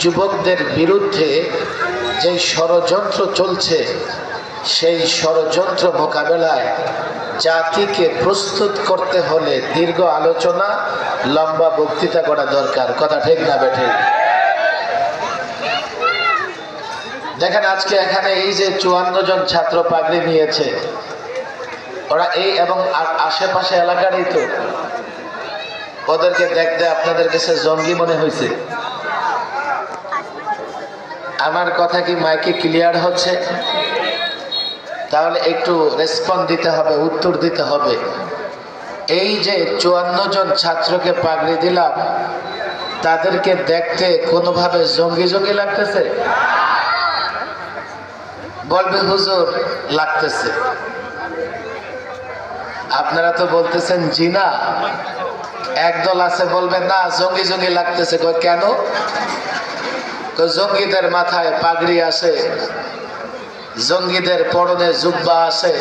যুবকদের বিরুদ্ধে যে ষড়যন্ত্র চলছে, সেই ষড়যন্ত্র মোকাবেলায় জাতিকে প্রস্তুত করতে হলে দীর্ঘ আলোচনা, লম্বা বক্তৃতা করা দরকার। কথা ঠিক না বেঠিক? দেখেন, আজকে এখানে এই যে 54 জন ছাত্র পাগড়ি নিয়েছে, ওরা এই এবং আশেপাশে এলাকারই তো। ওদেরকে দেখতে আপনাদের কাছে জঙ্গি মনে হয়েছে? আমার কথা কি মাইকে ক্লিয়ার হচ্ছে? তাহলে একটু রেসপন্স দিতে হবে, উত্তর দিতে হবে। এই যে 54 জন ছাত্রকে পাগড়ি দিলাম, তাদেরকে দেখতে কোনোভাবে জঙ্গি জঙ্গি লাগতেছে? বলবে হুজুর লাগতেছে। আপনারা তো বলতেছেন জি না। একদল আছে বলবেন না জঙ্গি জঙ্গি লাগতেছে। কেন? জঙ্গিদের মাথায় পাগড়ি আছে, জঙ্গিদের পরনে জুব্বা আছে,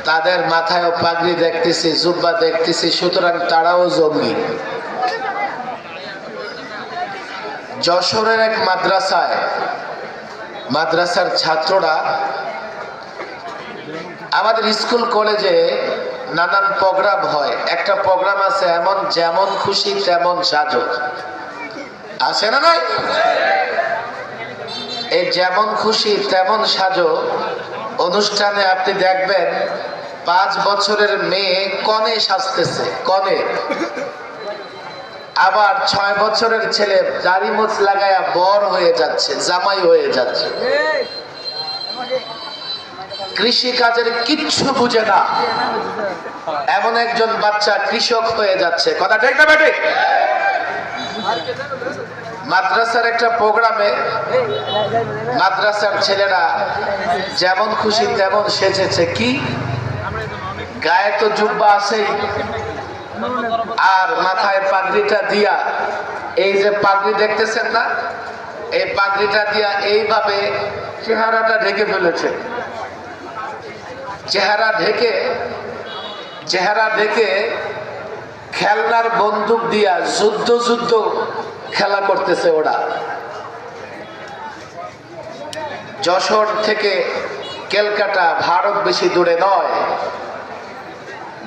তাদের মাথায়ও পাগড়ি দেখতেছি, জুব্বা দেখতেছি, সুতরাং তারাও জঙ্গি। যশোরের এক মাদ্রাসার ছাত্ররা আমাদের স্কুল কলেজে নানান প্রোগ্রাম হয়। একটা প্রোগ্রাম আছে এমন, যেমন খুশি তেমন সাজো, আছে না নাই? এই যেমন খুশি তেমন সাজো অনুষ্ঠানে আপনি দেখবেন 5 বছরের মেয়ে কনে সাজতেছে, কনে। আবার 6 বছরের ছেলে দাড়ি মোছ লাগায়া বর হয়ে যাচ্ছে, জামাই হয়ে যাচ্ছে। কৃষি কাজের কিচ্ছু বুঝে না এমন একজন বাচ্চা কৃষক হয়ে যাচ্ছে। কথা ঠিক না বেঠিক? মাদ্রাসার একটা প্রোগ্রামে মাদ্রাসার ছেলেরা যেমন খুশি তেমন সেজেছে। কি গায়ে তো জুব্বা আছেই, আর মাথায় পাগড়িটা দিয়া, এই যে পাগড়ি দেখতেছেন না, এই পাগড়িটা দিয়া এইভাবে চেহারাটা ঢেকে ফেলেছে। চেহারা ঢেকে খেলনার বন্দুক দিয়া যুদ্ধ খেলা করতেছে ওরা। যশোর থেকে ক্যালকাটা ভারত বেশি দূরে নয়।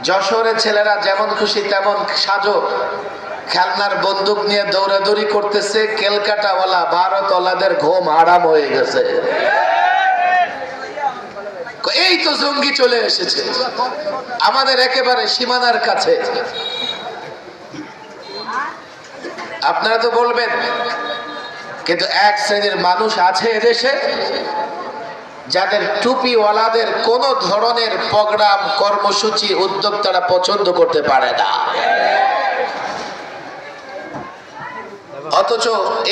যশোরের ছেলেরা যেমন খুশি তেমন সাজো খেলনার বন্দুক নিয়ে দৌড়াদৌড়ি করতেছে। ক্যালকাটাওয়ালা ভারতওয়ালাদের ঘুম হারাম হয়ে গেছে। এই তো জঙ্গি চলে এসেছে আমাদের একেবারে সীমানার কাছে। আপনারা তো বলবেন, কিন্তু এক শ্রেণীর মানুষ আছে এদেশে যাদের টুপিওয়ালাদের কোন ধরনের প্রোগ্রাম, কর্মসূচি, উদ্যোগ তারা পছন্দ করতে পারে না। অথচ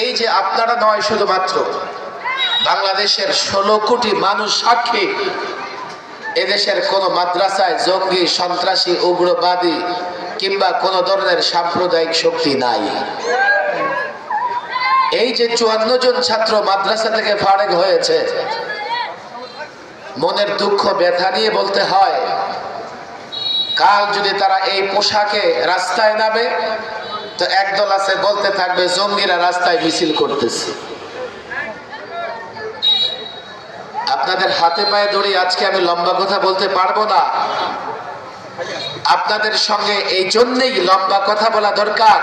এই যে আপনারা নয়, শুধুমাত্র বাংলাদেশের 16 কোটি মানুষ সাক্ষী, এদেশের কোন মাদ্রাসায় জঙ্গি, সন্ত্রাসী, উগ্রবাদী কিংবা কোন ধরনের সাম্প্রদায়িক শক্তি নাই। এই যে 54 জন ছাত্র মাদ্রাসা থেকে ফারেক হয়েছে, মনের দুঃখ ব্যথা নিয়ে বলতে হয়, কাল যদি তারা এই পোশাকে রাস্তায় নামে, তো একদল আছে বলতে থাকবে জঙ্গিরা রাস্তায় মিছিল করতেছে। আপনাদের হাতে পায়ে ধরে আজকে আমি লম্বা কথা বলতে পারবো না। আপনাদের সঙ্গে এই জন্যই লম্বা কথা বলা দরকার।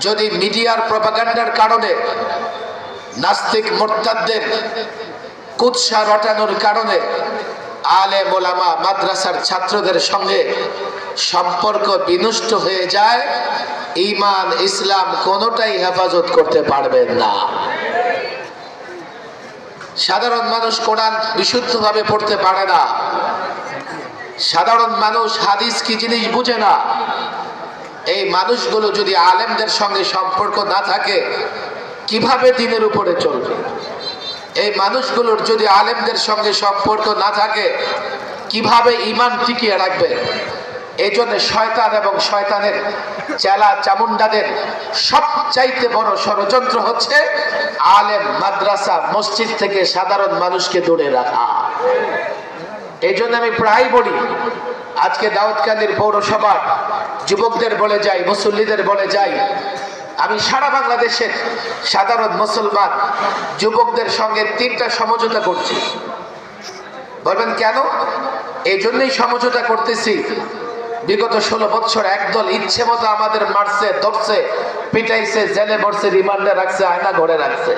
যদি মিডিয়ার প্রপাগান্ডার কারণে, নাস্তিক মোরতাদদের কুৎসা রটানোর কারণে আলেম ওলামা মাদ্রাসার ছাত্রদের সঙ্গে সম্পর্ক বিনষ্ট হয়ে যায়, ঈমান ইসলাম কোনোটাই হেফাজত করতে পারবেন না। সাধারণ মানুষ কোরআন বিশুদ্ধভাবে পড়তে পারে না। সাধারণ মানুষ হাদিস কি জিনিস বুঝে না। এই মানুষগুলো যদি আলেমদের সঙ্গে সম্পর্ক না থাকে, কিভাবে দিনের উপরে চলবে? এই মানুষগুলোর যদি আলেমদের সঙ্গে সম্পর্ক না থাকে, কিভাবে ঈমান টিকিয়ে রাখবে? এই জন্য শয়তান এবং শয়তানের চেলা চামুন্ডাদের সবচাইতে বড় ষড়যন্ত্র হচ্ছে আলেম, মাদ্রাসা, মসজিদ থেকে সাধারণ মানুষকে দূরে রাখা। এই জন্য আমি প্রায় বলি, আজকে দাউদকান্দির পৌরসভা যুবকদের বলে যাই, মুসল্লিদের বলে যাই, আমি সারা বাংলাদেশের সাধারণ মুসলমান যুবকদের সঙ্গে 3টা সমঝোতা করছি। বলবেন কেন? এই জন্যই সমঝোতা করতেছি, বিগত 16 বছর একদল ইচ্ছে মতো আমাদের মারছে, ধরছে, পিটাইছে, জেলে ভরছে, রিমান্ডে রাখছে, আয়না ঘরে রাখছে।